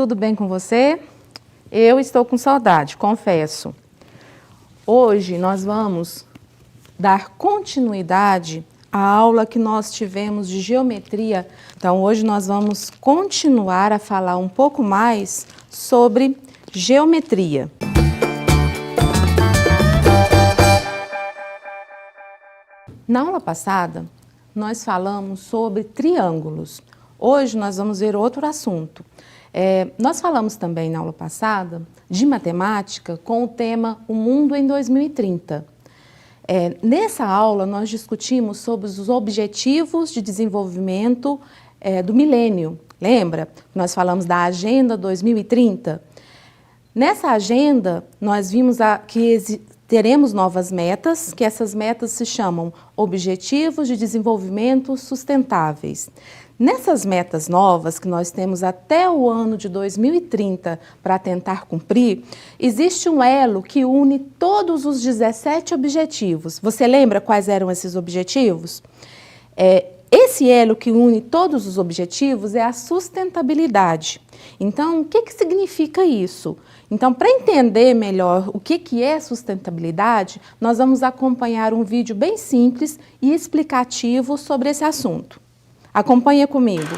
tudo bem com você? Eu estou com saudade, confesso. Hoje nós vamos dar continuidade à aula que nós tivemos de geometria. Então hoje nós vamos continuar a falar um pouco mais sobre geometria. Na aula passada, nós falamos sobre triângulos. Hoje nós vamos ver outro assunto. Nós falamos também na aula passada de matemática com o tema O Mundo em 2030. Nessa aula nós discutimos sobre os objetivos de desenvolvimento do milênio. Lembra? Nós falamos da Agenda 2030. Nessa agenda nós vimos que teremos novas metas, que essas metas se chamam Objetivos de Desenvolvimento Sustentáveis. Nessas metas novas, que nós temos até o ano de 2030 para tentar cumprir, existe um elo que une todos os 17 objetivos. Você lembra quais eram esses objetivos? Esse elo que une todos os objetivos é a sustentabilidade. Então, o que significa isso? Então, para entender melhor o que é sustentabilidade, nós vamos acompanhar um vídeo bem simples e explicativo sobre esse assunto. Acompanha comigo.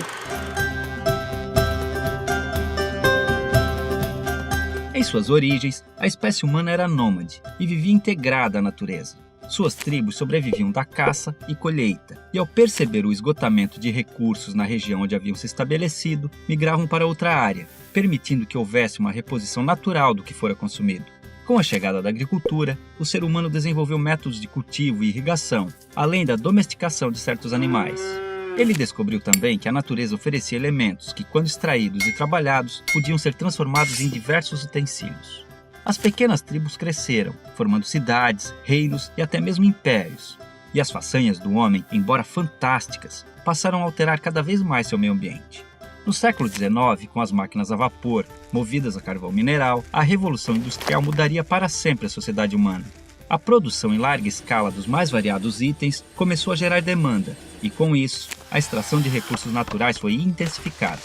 Em suas origens, a espécie humana era nômade e vivia integrada à natureza. Suas tribos sobreviviam da caça e colheita, e ao perceber o esgotamento de recursos na região onde haviam se estabelecido, migravam para outra área, permitindo que houvesse uma reposição natural do que fora consumido. Com a chegada da agricultura, o ser humano desenvolveu métodos de cultivo e irrigação, além da domesticação de certos animais. Ele descobriu também que a natureza oferecia elementos que, quando extraídos e trabalhados, podiam ser transformados em diversos utensílios. As pequenas tribos cresceram, formando cidades, reinos e até mesmo impérios. E as façanhas do homem, embora fantásticas, passaram a alterar cada vez mais seu meio ambiente. No século XIX, com as máquinas a vapor, movidas a carvão mineral, a revolução industrial mudaria para sempre a sociedade humana. A produção em larga escala dos mais variados itens começou a gerar demanda, e com isso, a extração de recursos naturais foi intensificada.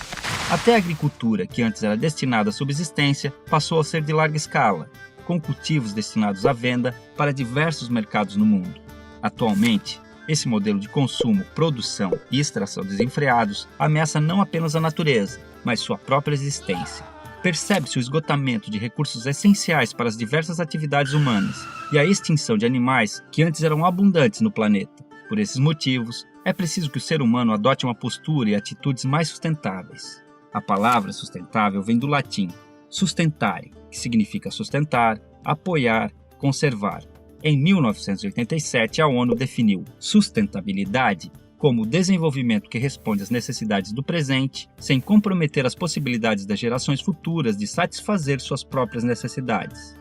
Até a agricultura, que antes era destinada à subsistência, passou a ser de larga escala, com cultivos destinados à venda para diversos mercados no mundo. Atualmente, esse modelo de consumo, produção e extração desenfreados ameaça não apenas a natureza, mas sua própria existência. Percebe-se o esgotamento de recursos essenciais para as diversas atividades humanas e a extinção de animais que antes eram abundantes no planeta. Por esses motivos, é preciso que o ser humano adote uma postura e atitudes mais sustentáveis. A palavra sustentável vem do latim sustentare, que significa sustentar, apoiar, conservar. Em 1987, a ONU definiu sustentabilidade como o desenvolvimento que responde às necessidades do presente, sem comprometer as possibilidades das gerações futuras de satisfazer suas próprias necessidades.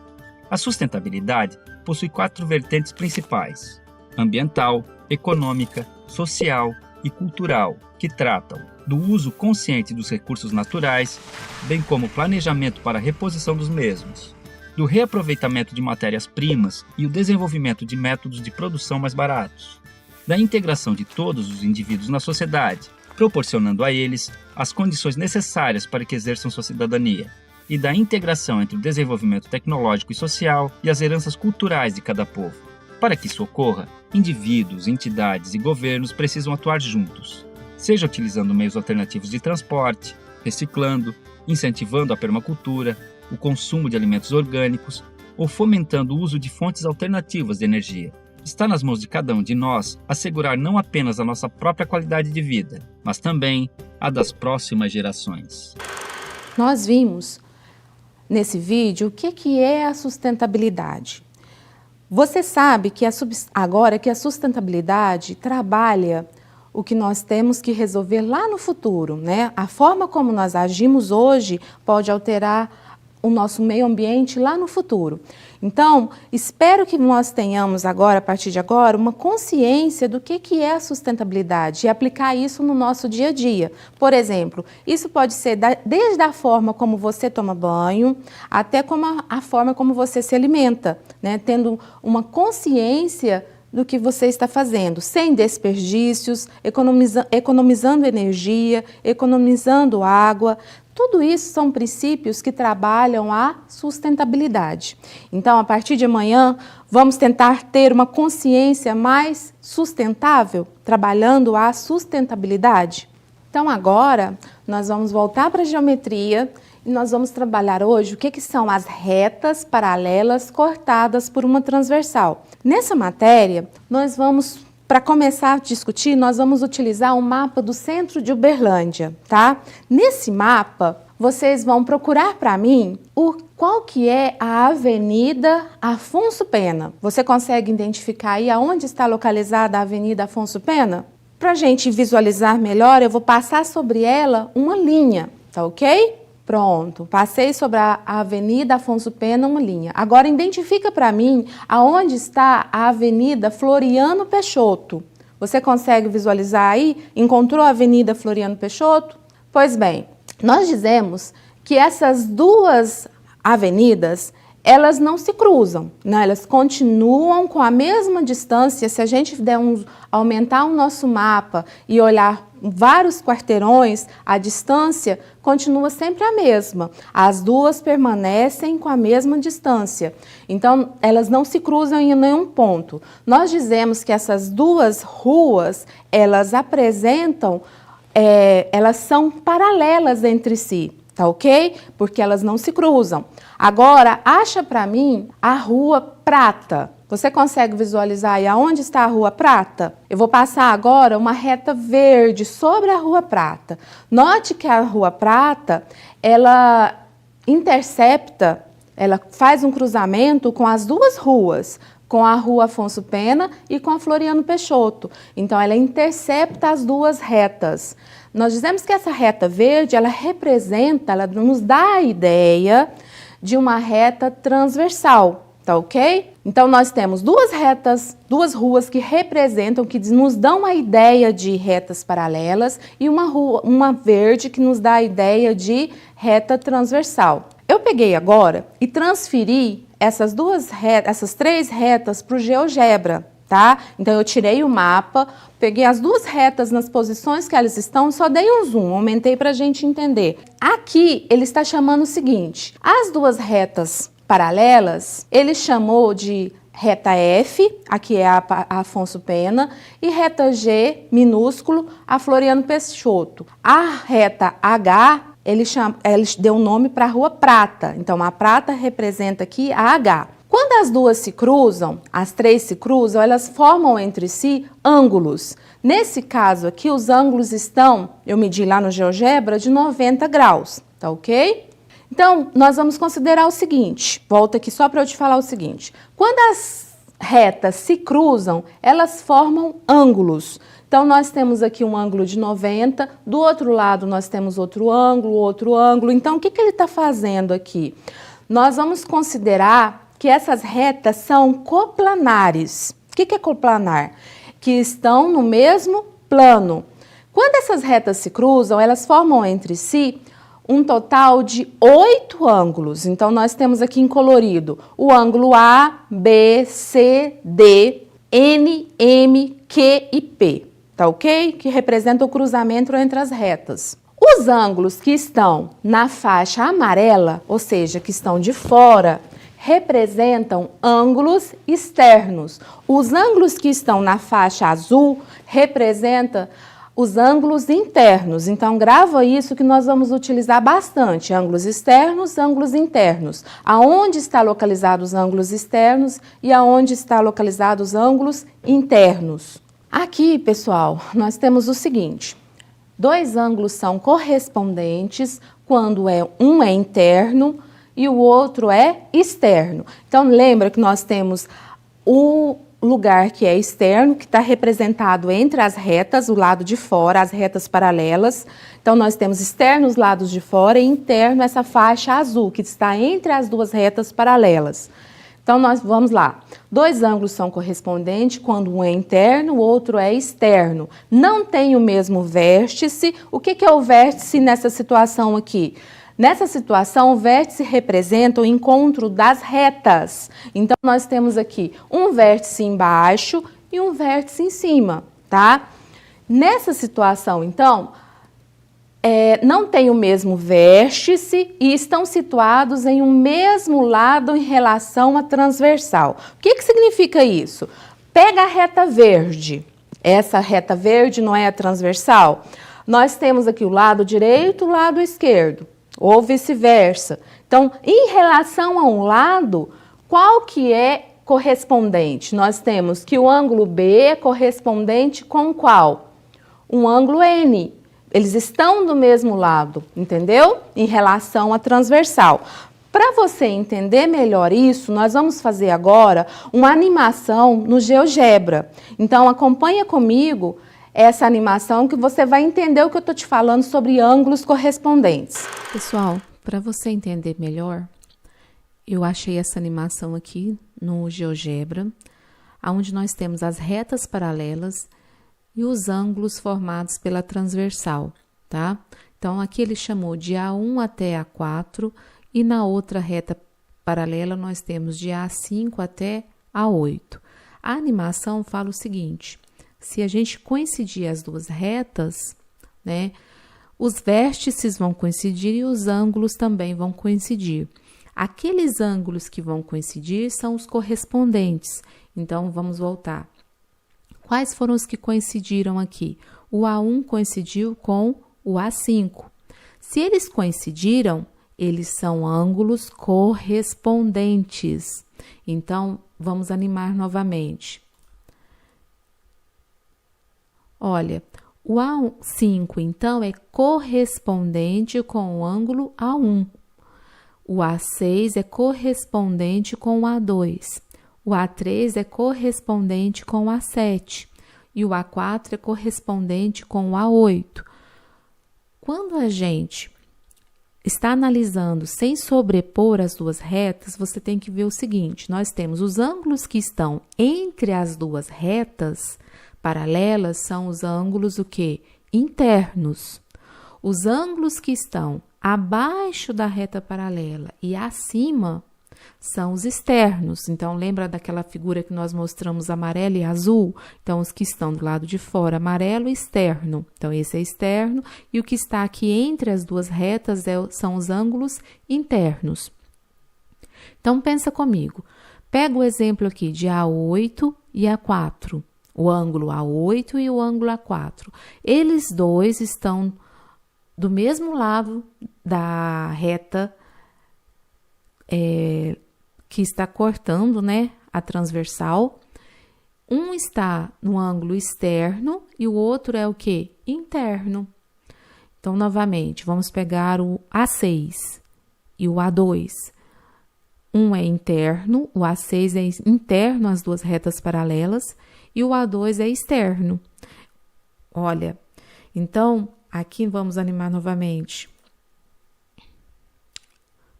A sustentabilidade possui 4 vertentes principais: ambiental, econômica, social e cultural, que tratam do uso consciente dos recursos naturais, bem como o planejamento para a reposição dos mesmos, do reaproveitamento de matérias-primas e o desenvolvimento de métodos de produção mais baratos, da integração de todos os indivíduos na sociedade, proporcionando a eles as condições necessárias para que exerçam sua cidadania, e da integração entre o desenvolvimento tecnológico e social e as heranças culturais de cada povo. Para que isso ocorra, indivíduos, entidades e governos precisam atuar juntos, seja utilizando meios alternativos de transporte, reciclando, incentivando a permacultura, o consumo de alimentos orgânicos ou fomentando o uso de fontes alternativas de energia. Está nas mãos de cada um de nós assegurar não apenas a nossa própria qualidade de vida, mas também a das próximas gerações. Nós vimos nesse vídeo o que é a sustentabilidade. Você sabe que agora que a sustentabilidade trabalha o que nós temos que resolver lá no futuro, né? A forma como nós agimos hoje pode alterar o nosso meio ambiente lá no futuro. Então, espero que nós tenhamos agora, a partir de agora, uma consciência do que é a sustentabilidade e aplicar isso no nosso dia a dia. Por exemplo, isso pode ser desde a forma como você toma banho, até como a forma como você se alimenta, né? Tendo uma consciência do que você está fazendo, sem desperdícios, economizando energia, economizando água. Tudo isso são princípios que trabalham a sustentabilidade. Então, a partir de amanhã, vamos tentar ter uma consciência mais sustentável, trabalhando a sustentabilidade. Então, agora, nós vamos voltar para a geometria e nós vamos trabalhar hoje o que são as retas paralelas cortadas por uma transversal. Nessa matéria, nós vamos, para começar a discutir, nós vamos utilizar o mapa do centro de Uberlândia, tá? Nesse mapa, vocês vão procurar para mim qual que é a Avenida Afonso Pena. Você consegue identificar aí aonde está localizada a Avenida Afonso Pena? Para a gente visualizar melhor, eu vou passar sobre ela uma linha, tá ok? Pronto, passei sobre a Avenida Afonso Pena uma linha. Agora identifica para mim aonde está a Avenida Floriano Peixoto. Você consegue visualizar aí? Encontrou a Avenida Floriano Peixoto? Pois bem, nós dizemos que essas duas avenidas, elas não se cruzam, né? Elas continuam com a mesma distância. Se a gente aumentar o nosso mapa e olhar vários quarteirões, a distância continua sempre a mesma. As duas permanecem com a mesma distância. Então, elas não se cruzam em nenhum ponto. Nós dizemos que essas duas ruas, elas apresentam, elas são paralelas entre si, tá ok? Porque elas não se cruzam. Agora, acha para mim a Rua Prata. Você consegue visualizar aí aonde está a Rua Prata? Eu vou passar agora uma reta verde sobre a Rua Prata. Note que a Rua Prata, ela intercepta, ela faz um cruzamento com as duas ruas, com a Rua Afonso Pena e com a Floriano Peixoto. Então, ela intercepta as duas retas. Nós dizemos que essa reta verde, ela representa, ela nos dá a ideia de uma reta transversal. Tá ok? Então, nós temos duas retas, duas ruas que representam, que nos dão a ideia de retas paralelas e uma verde que nos dá a ideia de reta transversal. Eu peguei agora e transferi essas três retas para o GeoGebra, tá? Então, eu tirei o mapa, peguei as duas retas nas posições que elas estão, só dei um zoom, aumentei para a gente entender. Aqui, ele está chamando o seguinte, as duas retas paralelas, ele chamou de reta F, aqui é a Afonso Pena, e reta G, minúsculo, a Floriano Peixoto. A reta H, ele deu um nome para a Rua Prata, então a prata representa aqui a H. Quando as duas se cruzam, as três se cruzam, elas formam entre si ângulos. Nesse caso aqui, os ângulos estão, eu medi lá no GeoGebra, de 90 graus, tá ok? Então, nós vamos considerar o seguinte, volta aqui só para eu te falar o seguinte, quando as retas se cruzam, elas formam ângulos. Então, nós temos aqui um ângulo de 90, do outro lado nós temos outro ângulo. Então, o que ele está fazendo aqui? Nós vamos considerar que essas retas são coplanares. O que é coplanar? Que estão no mesmo plano. Quando essas retas se cruzam, elas formam entre si um total de 8 ângulos. Então, nós temos aqui em colorido o ângulo A, B, C, D, N, M, Q e P, tá ok? Que representa o cruzamento entre as retas. Os ângulos que estão na faixa amarela, ou seja, que estão de fora, representam ângulos externos. Os ângulos que estão na faixa azul representam os ângulos internos. Então, grava isso que nós vamos utilizar bastante. Ângulos externos, ângulos internos. Aonde está localizados os ângulos externos e aonde está localizados os ângulos internos. Aqui, pessoal, nós temos o seguinte. Dois ângulos são correspondentes quando um é interno e o outro é externo. Então, lembra que nós temos o lugar que é externo, que está representado entre as retas, o lado de fora, as retas paralelas. Então, nós temos externo os lados de fora e interno essa faixa azul, que está entre as duas retas paralelas. Então, nós vamos lá. Dois ângulos são correspondentes quando um é interno, o outro é externo. Não tem o mesmo vértice. O que é o vértice nessa situação aqui? Nessa situação, o vértice representa o encontro das retas. Então, nós temos aqui um vértice embaixo e um vértice em cima, tá? Nessa situação, então, não têm o mesmo vértice e estão situados em um mesmo lado em relação à transversal. O que significa isso? Pega a reta verde. Essa reta verde não é a transversal? Nós temos aqui o lado direito e o lado esquerdo, ou vice-versa. Então, em relação a um lado, qual que é correspondente? Nós temos que o ângulo B é correspondente com qual? Um ângulo N. Eles estão do mesmo lado, entendeu? Em relação à transversal. Para você entender melhor isso, nós vamos fazer agora uma animação no GeoGebra. Então, acompanha comigo essa animação que você vai entender o que eu estou te falando sobre ângulos correspondentes. Pessoal, para você entender melhor, eu achei essa animação aqui no GeoGebra, onde nós temos as retas paralelas e os ângulos formados pela transversal, tá? Então, aqui ele chamou de A1 até A4 e na outra reta paralela nós temos de A5 até A8. A animação fala o seguinte: se a gente coincidir as duas retas, né, os vértices vão coincidir e os ângulos também vão coincidir. Aqueles ângulos que vão coincidir são os correspondentes. Então, vamos voltar. Quais foram os que coincidiram aqui? O A1 coincidiu com o A5. Se eles coincidiram, eles são ângulos correspondentes. Então, vamos animar novamente. Olha, o A5, então, é correspondente com o ângulo A1. O A6 é correspondente com o A2. O A3 é correspondente com o A7. E o A4 é correspondente com o A8. Quando a gente está analisando sem sobrepor as duas retas, você tem que ver o seguinte: nós temos os ângulos que estão entre as duas retas paralelas, são os ângulos o quê? Internos. Os ângulos que estão abaixo da reta paralela e acima são os externos. Então, lembra daquela figura que nós mostramos amarelo e azul? Então, os que estão do lado de fora, amarelo e externo. Então, esse é externo e o que está aqui entre as duas retas são os ângulos internos. Então, pensa comigo. Pega o exemplo aqui de A8 e A4. O ângulo A8 e o ângulo A4. Eles dois estão do mesmo lado da reta que está cortando, né, a transversal. Um está no ângulo externo e o outro é o quê? Interno. Então, novamente, vamos pegar o A6 e o A2. Um é interno, o A6 é interno às duas retas paralelas e o A2 é externo. Olha, então, aqui vamos animar novamente.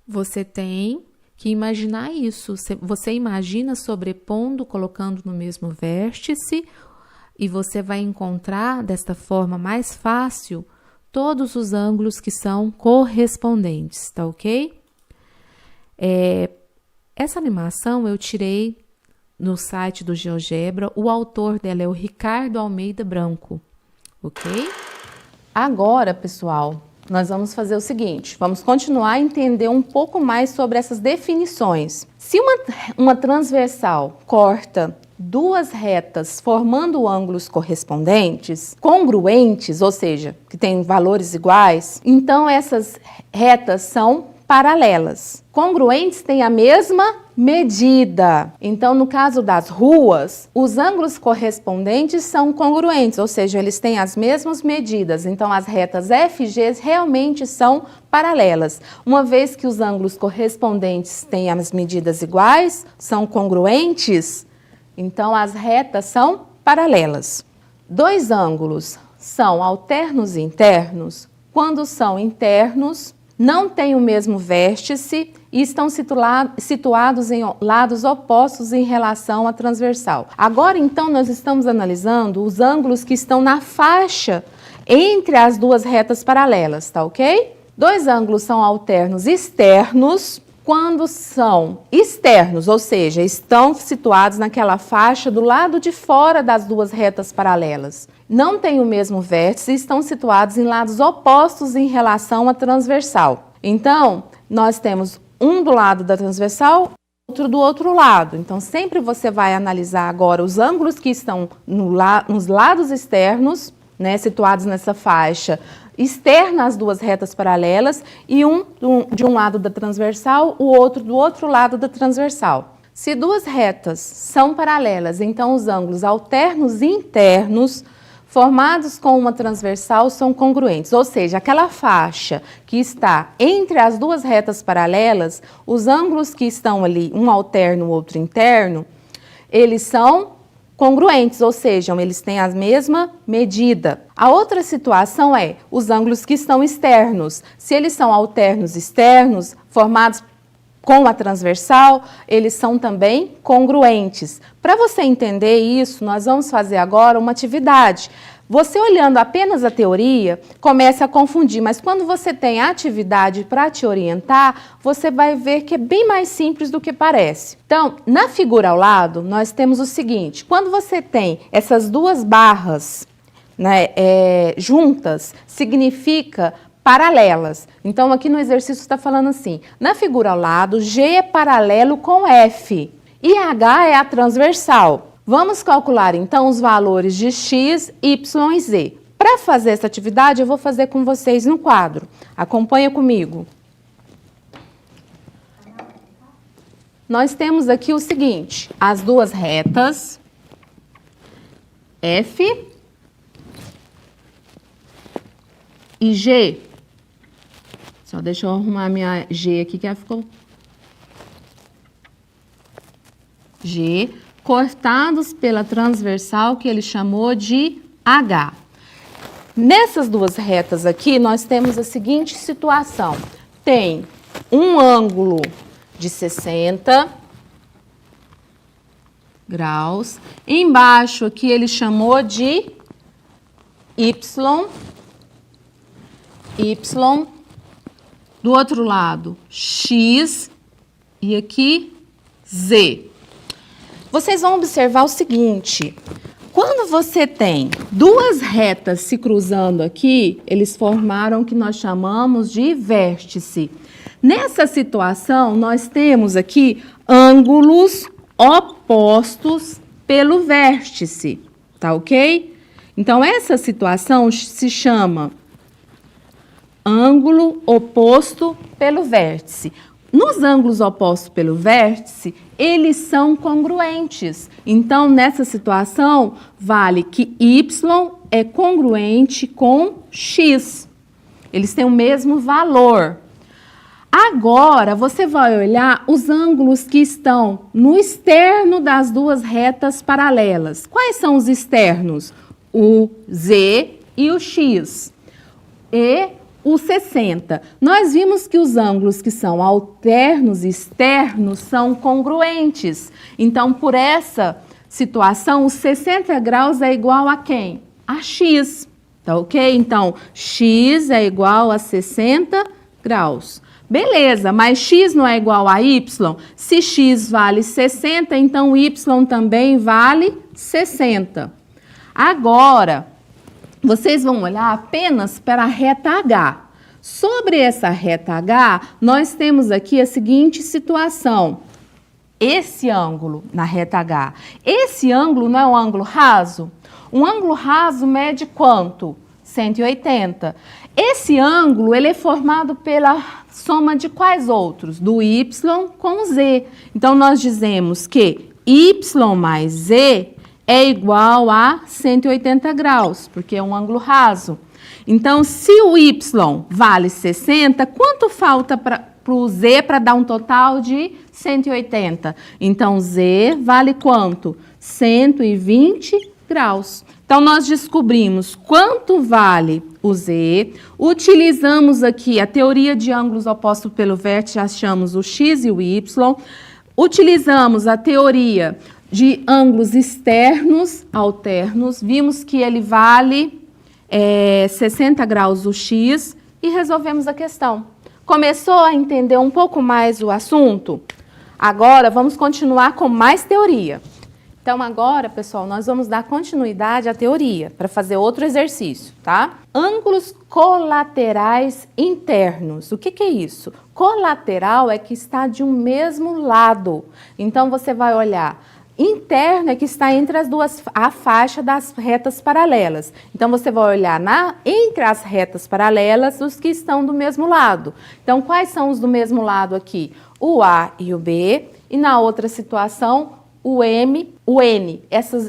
Você tem que imaginar isso. Você imagina sobrepondo, colocando no mesmo vértice, e você vai encontrar desta forma mais fácil todos os ângulos que são correspondentes, tá ok? Essa animação eu tirei no site do GeoGebra. O autor dela é o Ricardo Almeida Branco, ok? Agora, pessoal, nós vamos fazer o seguinte, vamos continuar a entender um pouco mais sobre essas definições. Se uma transversal corta duas retas formando ângulos correspondentes, congruentes, ou seja, que têm valores iguais, então essas retas são paralelas. Congruentes têm a mesma medida. Então, no caso das ruas, os ângulos correspondentes são congruentes, ou seja, eles têm as mesmas medidas. Então, as retas FG realmente são paralelas. Uma vez que os ângulos correspondentes têm as medidas iguais, são congruentes, então as retas são paralelas. Dois ângulos são alternos e internos quando são internos, não têm o mesmo vértice e estão situados em lados opostos em relação à transversal. Agora, então, nós estamos analisando os ângulos que estão na faixa entre as duas retas paralelas, tá ok? Dois ângulos são alternos externos quando são externos, ou seja, estão situados naquela faixa do lado de fora das duas retas paralelas. Não têm o mesmo vértice e estão situados em lados opostos em relação à transversal. Então, nós temos um do lado da transversal, outro do outro lado. Então, sempre você vai analisar agora os ângulos que estão nos lados externos, né, situados nessa faixa externa às duas retas paralelas, e de um lado da transversal, o outro do outro lado da transversal. Se duas retas são paralelas, então os ângulos alternos e internos formados com uma transversal são congruentes, ou seja, aquela faixa que está entre as duas retas paralelas, os ângulos que estão ali, um alterno e o outro interno, eles são congruentes, ou seja, eles têm a mesma medida. A outra situação é os ângulos que estão externos. Se eles são alternos externos, formados com a transversal, eles são também congruentes. Para você entender isso, nós vamos fazer agora uma atividade. Você olhando apenas a teoria, começa a confundir, mas quando você tem a atividade para te orientar, você vai ver que é bem mais simples do que parece. Então, na figura ao lado, nós temos o seguinte, quando você tem essas duas barras, né, juntas, significa paralelas. Então, aqui no exercício está falando assim, na figura ao lado, G é paralelo com F e H é a transversal. Vamos calcular, então, os valores de x, y e z. Para fazer essa atividade, eu vou fazer com vocês no quadro. Acompanha comigo. Nós temos aqui o seguinte, as duas retas, F e G. Só deixa eu arrumar minha G aqui, que ela ficou... G... cortados pela transversal que ele chamou de H. Nessas duas retas aqui, nós temos a seguinte situação. Tem um ângulo de 60 graus. Embaixo aqui ele chamou de Y. Y. Do outro lado, X. E aqui, Z. Vocês vão observar o seguinte, quando você tem duas retas se cruzando aqui, eles formaram o que nós chamamos de vértice. Nessa situação, nós temos aqui ângulos opostos pelo vértice, tá ok? Então, essa situação se chama ângulo oposto pelo vértice. Nos ângulos opostos pelo vértice, eles são congruentes. Então, nessa situação, vale que Y é congruente com X. Eles têm o mesmo valor. Agora, você vai olhar os ângulos que estão no externo das duas retas paralelas. Quais são os externos? O Z e o X. E o 60. Nós vimos que os ângulos que são alternos e externos são congruentes. Então, por essa situação, os 60 graus é igual a quem? A X. Tá ok? Então, X é igual a 60 graus. Beleza, mas X não é igual a Y? Se X vale 60, então Y também vale 60. Agora, vocês vão olhar apenas para a reta H. Sobre essa reta H, nós temos aqui a seguinte situação. Esse ângulo na reta H. Esse ângulo não é um ângulo raso? Um ângulo raso mede quanto? 180. Esse ângulo ele é formado pela soma de quais outros? Do Y com o Z. Então, nós dizemos que Y mais Z é igual a 180 graus, porque é um ângulo raso. Então, se o Y vale 60, quanto falta para o Z para dar um total de 180? Então, Z vale quanto? 120 graus. Então, nós descobrimos quanto vale o Z, utilizamos aqui a teoria de ângulos opostos pelo vértice, achamos o X e o Y, utilizamos a teoria de ângulos externos alternos, vimos que ele vale 60 graus o X e resolvemos a questão. Começou a entender um pouco mais o assunto? Agora vamos continuar com mais teoria. Então agora, pessoal, nós vamos dar continuidade à teoria para fazer outro exercício, tá? Ângulos colaterais internos. O que é isso? Colateral é que está de um mesmo lado. Então você vai olhar. Interno é que está entre as duas, a faixa das retas paralelas. Então, você vai olhar entre as retas paralelas os que estão do mesmo lado. Então, quais são os do mesmo lado aqui? O A e o B. E na outra situação, o M, o N.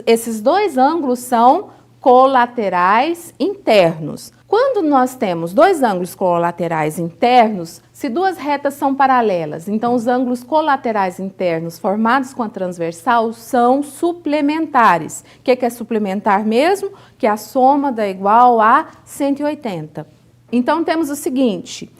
Esses dois ângulos são colaterais internos. Quando nós temos dois ângulos colaterais internos, se duas retas são paralelas, então os ângulos colaterais internos formados com a transversal são suplementares. O que é suplementar mesmo? Que a soma dá igual a 180. Então temos o seguinte,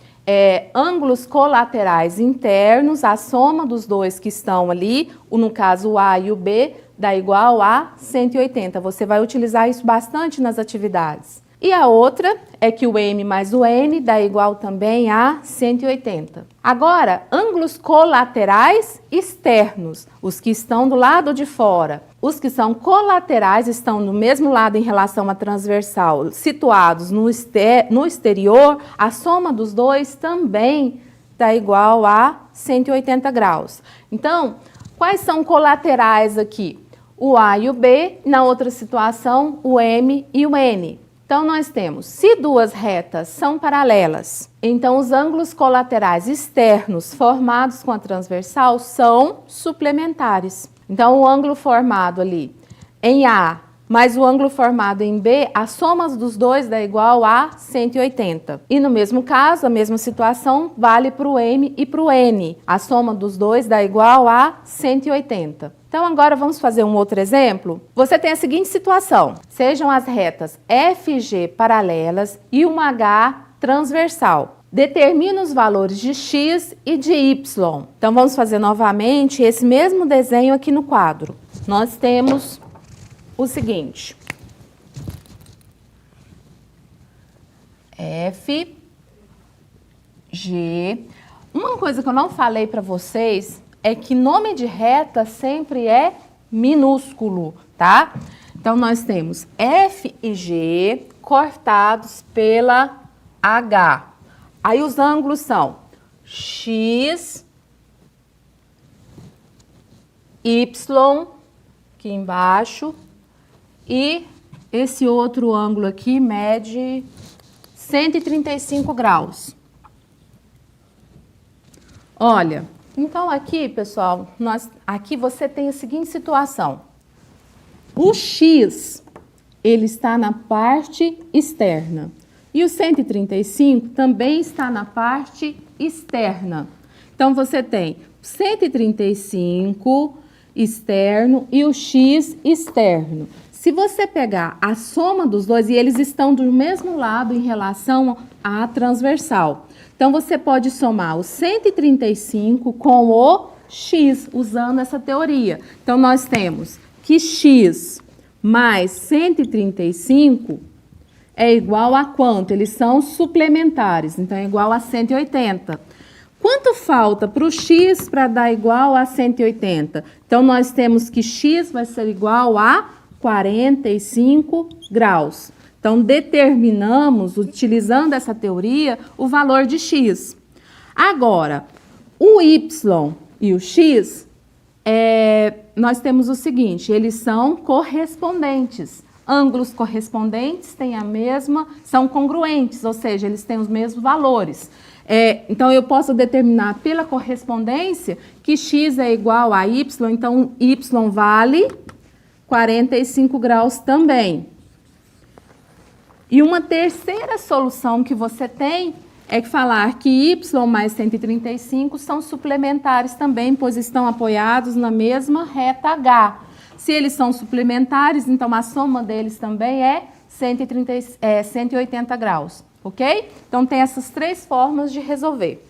ângulos colaterais internos, a soma dos dois que estão ali, no caso o A e o B, dá igual a 180. Você vai utilizar isso bastante nas atividades. E a outra é que o M mais o N dá igual também a 180. Agora, ângulos colaterais externos, os que estão do lado de fora. Os que são colaterais estão no mesmo lado em relação à transversal, situados no exterior, a soma dos dois também dá igual a 180 graus. Então, quais são colaterais aqui? O A e o B, na outra situação, o M e o N. Então, nós temos, se duas retas são paralelas, então os ângulos colaterais externos formados com a transversal são suplementares. Então, o ângulo formado ali em A mais o ângulo formado em B, a soma dos dois dá igual a 180. E no mesmo caso, a mesma situação vale para o M e para o N. A soma dos dois dá igual a 180. Então, agora vamos fazer um outro exemplo. Você tem a seguinte situação. Sejam as retas FG paralelas e uma H transversal. Determina os valores de X e de Y. Então, vamos fazer novamente esse mesmo desenho aqui no quadro. Nós temos o seguinte. F, G. Uma coisa que eu não falei para vocês é que nome de reta sempre é minúsculo, tá? Então, nós temos F e G cortados pela H. Aí, os ângulos são X, Y, aqui embaixo, e esse outro ângulo aqui mede 135 graus. Olha, então aqui, pessoal, aqui você tem a seguinte situação. O X, ele está na parte externa. E o 135 também está na parte externa. Então, você tem 135 externo e o X externo. Se você pegar a soma dos dois, e eles estão do mesmo lado em relação à transversal. Então, você pode somar o 135 com o X, usando essa teoria. Então, nós temos que X mais 135 é igual a quanto? Eles são suplementares, então é igual a 180. Quanto falta para o X para dar igual a 180? Então, nós temos que X vai ser igual a 45 graus. Então, determinamos, utilizando essa teoria, o valor de X. Agora, o Y e o X, nós temos o seguinte, eles são correspondentes. Ângulos correspondentes têm são congruentes, ou seja, eles têm os mesmos valores. Então, eu posso determinar pela correspondência que X é igual a Y, então Y vale 45 graus também. E uma terceira solução que você tem é falar que Y mais 135 são suplementares também, pois estão apoiados na mesma reta H. Se eles são suplementares, então a soma deles também é 180 graus, ok? Então, tem essas três formas de resolver.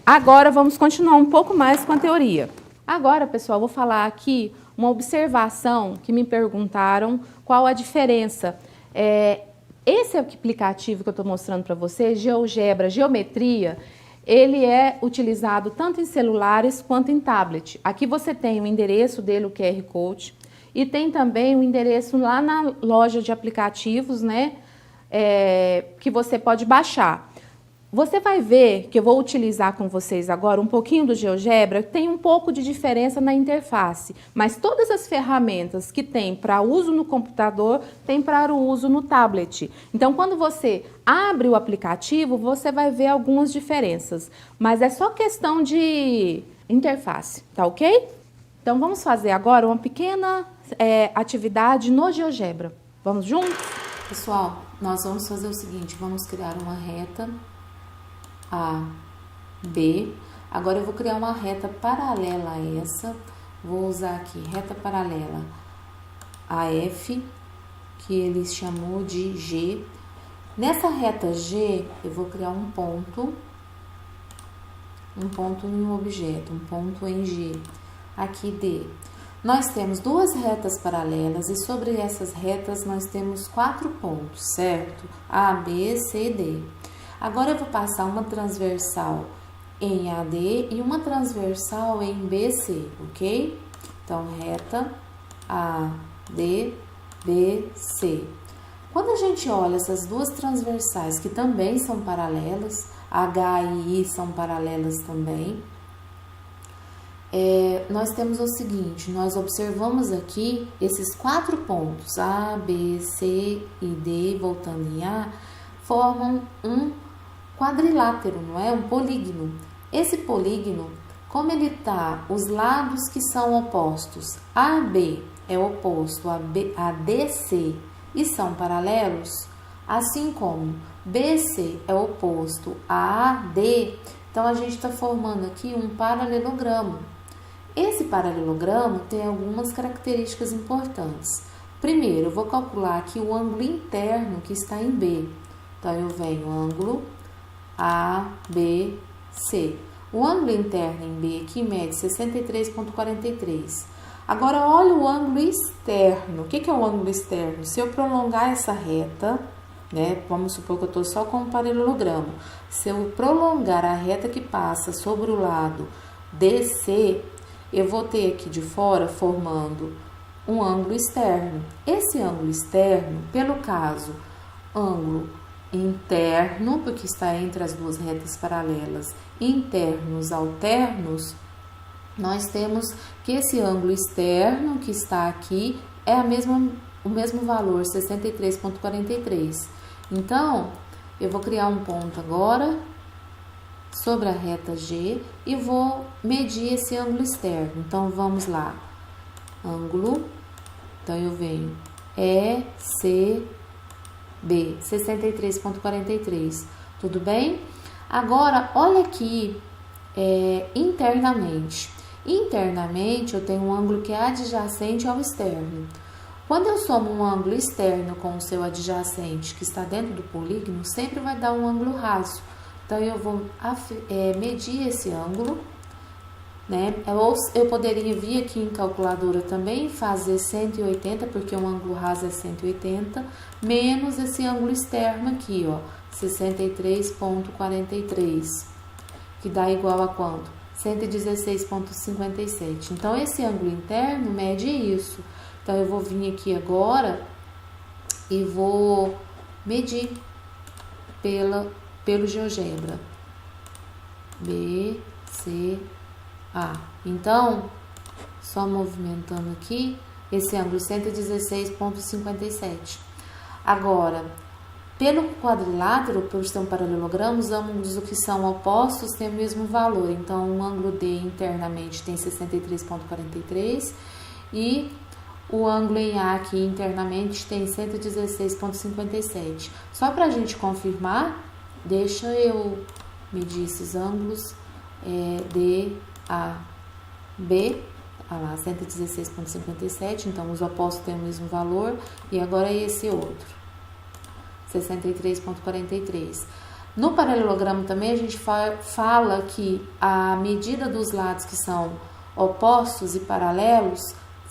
Agora, vamos continuar um pouco mais com a teoria. Agora, pessoal, vou falar aqui uma observação que me perguntaram qual a diferença esse aplicativo que eu estou mostrando para vocês, GeoGebra, Geometria, ele é utilizado tanto em celulares quanto em tablet. Aqui você tem o endereço dele, o QR Code, e tem também o endereço lá na loja de aplicativos, né, que você pode baixar. Você vai ver que eu vou utilizar com vocês agora um pouquinho do GeoGebra, tem um pouco de diferença na interface, mas todas as ferramentas que tem para uso no computador, tem para o uso no tablet. Então, quando você abre o aplicativo, você vai ver algumas diferenças, mas é só questão de interface, tá ok? Então, vamos fazer agora uma pequena atividade no GeoGebra. Vamos juntos? Pessoal, nós vamos fazer o seguinte, vamos criar uma reta A, B. Agora eu vou criar uma reta paralela a essa. Vou usar aqui reta paralela a F, que ele chamou de G. Nessa reta G, eu vou criar um ponto em um objeto, um ponto em G. Aqui D. Nós temos duas retas paralelas e sobre essas retas nós temos 4 pontos, certo? A, B, C, D. Agora eu vou passar uma transversal em AD e uma transversal em BC, ok? Então, reta AD, BC. Quando a gente olha essas duas transversais, que também são paralelas, H e I são paralelas também, nós temos o seguinte, nós observamos aqui esses 4 pontos, A, B, C e D, voltando em A, formam um quadrilátero, não é? Um polígono. Esse polígono, como ele tá, os lados que são opostos, AB é oposto a DC e são paralelos, assim como BC é oposto a AD, então a gente está formando aqui um paralelogramo. Esse paralelogramo tem algumas características importantes. Primeiro, eu vou calcular aqui o ângulo interno que está em B. Então, eu venho ângulo ABC. O ângulo interno em B aqui mede 63,43. Agora, olha o ângulo externo. O que é o ângulo externo? Se eu prolongar essa reta, né, vamos supor que eu estou só com um paralelogramo. Se eu prolongar a reta que passa sobre o lado DC, eu vou ter aqui de fora formando um ângulo externo. Esse ângulo externo, pelo caso, ângulo interno, porque está entre as duas retas paralelas, internos alternos, nós temos que esse ângulo externo que está aqui é o mesmo valor, 63,43. Então, eu vou criar um ponto agora sobre a reta G e vou medir esse ângulo externo. Então, vamos lá. Ângulo, então eu venho ECB, 63,43. Tudo bem? Agora, olha aqui internamente. Internamente, eu tenho um ângulo que é adjacente ao externo. Quando eu somo um ângulo externo com o seu adjacente, que está dentro do polígono, sempre vai dar um ângulo raso. Então, eu vou medir esse ângulo, né? Ou eu poderia vir aqui em calculadora também, fazer 180, porque um ângulo raso é 180, menos esse ângulo externo aqui, ó, 63,43, que dá igual a quanto? 116,57. Então, esse ângulo interno mede isso. Então, eu vou vir aqui agora e vou medir pelo GeoGebra. B, C, A. Então, só movimentando aqui, esse ângulo 116,57. Agora, pelo quadrilátero, por ser um paralelogramo, os ângulos que são opostos têm o mesmo valor. Então, o ângulo D internamente tem 63,43 e o ângulo em A aqui internamente tem 116,57. Só para a gente confirmar, deixa eu medir esses ângulos. D, A, B, olha lá, 116,57. Então, os opostos têm o mesmo valor. E agora esse outro, 63,43. No paralelogramo também a gente fala que a medida dos lados que são opostos e paralelos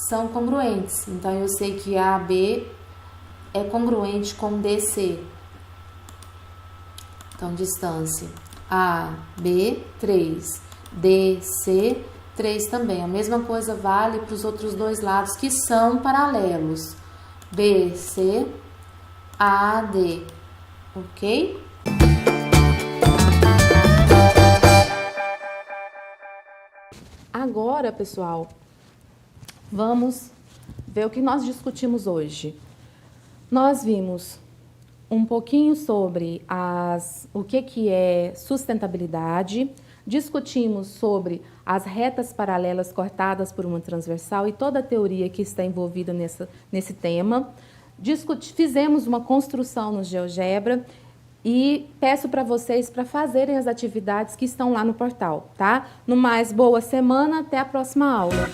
são congruentes. Então, eu sei que AB é congruente com DC. Então, distância AB, 3. DC, 3 também. A mesma coisa vale para os outros dois lados que são paralelos. BC, AD. Ok? Agora, pessoal, vamos ver o que nós discutimos hoje. Nós vimos um pouquinho sobre o que é sustentabilidade, discutimos sobre as retas paralelas cortadas por uma transversal e toda a teoria que está envolvida nesse tema. Fizemos uma construção no GeoGebra e peço para vocês para fazerem as atividades que estão lá no portal, tá? No mais, boa semana, até a próxima aula.